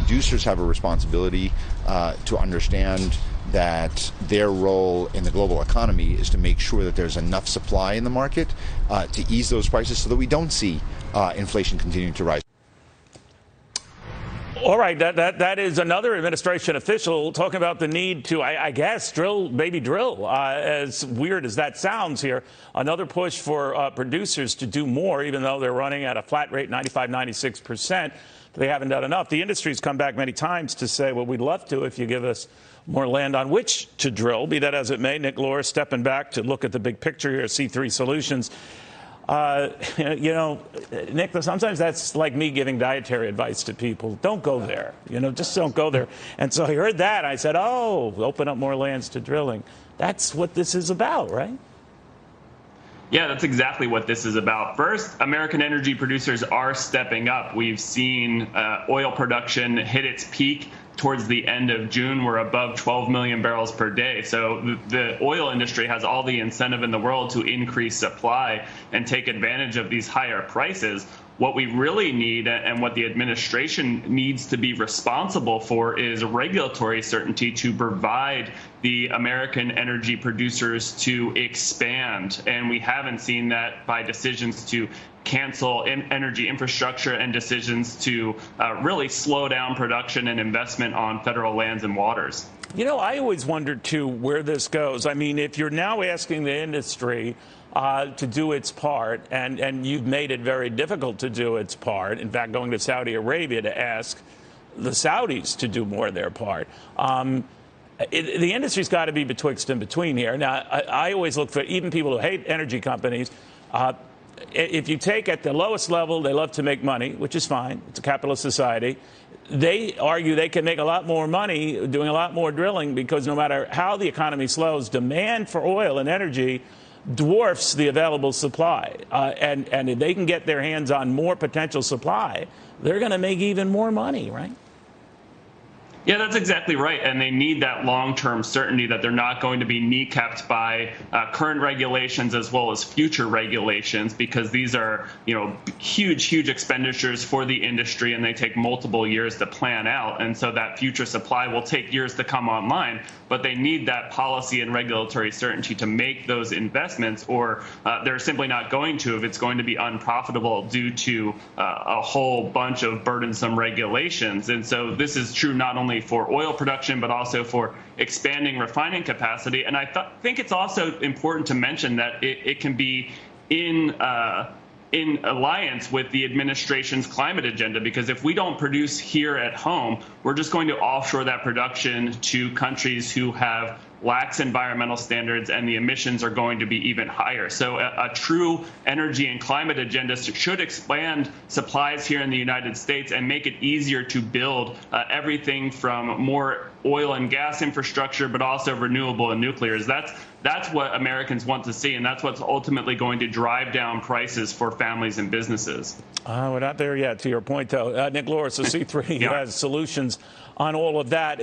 Producers have a responsibility to understand that their role in the global economy is to make sure that there's enough supply in the market to ease those prices so that we don't see inflation continuing to rise. All right, that is another administration official talking about the need to, I guess, drill. As weird as that sounds here, another push for producers to do more, even though they're running at a flat rate, 95, 96%. They haven't done enough. The industry's come back many times to say, well, we'd love to if you give us more land on which to drill. Be that as it may, Nick Lohr stepping back to look at the big picture here, C3 Solutions. Nick, sometimes that's like me giving dietary advice to people. Don't go there. Just don't go there. And so I heard that. I said, oh, open up more lands to drilling. That's what this is about, right? Yeah, that's exactly what this is about. First, American energy producers are stepping up. We've seen oil production hit its peak towards the end of June. We're above 12 million barrels per day. So the oil industry has all the incentive in the world to increase supply and take advantage of these higher prices. What we really need and what the administration needs to be responsible for is regulatory certainty to provide the American energy producers to expand. And we haven't seen that by decisions to cancel energy infrastructure and decisions to really slow down production and investment on federal lands and waters. I always wondered, too, where this goes. I mean, if you're now asking the industry to do its part, and you've made it very difficult to do its part, in fact, going to Saudi Arabia to ask the Saudis to do more of their part. The industry's got to be betwixt and between here. Now, I always look for even people who hate energy companies. If you take at the lowest level, they love to make money, which is fine. It's a capitalist society. They argue they can make a lot more money doing a lot more drilling because no matter how the economy slows, demand for oil and energy dwarfs the available supply. And if they can get their hands on more potential supply, they're going to make even more money, right? Yeah, that's exactly right. And they need that long-term certainty that they're not going to be kneecapped by current regulations as well as future regulations, because these are, huge expenditures for the industry, and they take multiple years to plan out. And so that future supply will take years to come online. But they need that policy and regulatory certainty to make those investments, or they're simply not going to if it's going to be unprofitable due to a whole bunch of burdensome regulations. And so this is true not only for oil production, but also for expanding refining capacity. And I think it's also important to mention that it can be in alliance with the administration's climate agenda, because if we don't produce here at home, we're just going to offshore that production to countries who have lax environmental standards, and the emissions are going to be even higher. So a true energy and climate agenda should expand supplies here in the United States and make it easier to build everything from more oil and gas infrastructure, but also renewable and nuclears. That's what Americans want to see, and that's what's ultimately going to drive down prices for families and businesses. We're not there yet, to your point, though. Nick Lohr, so C3 has solutions on all of that.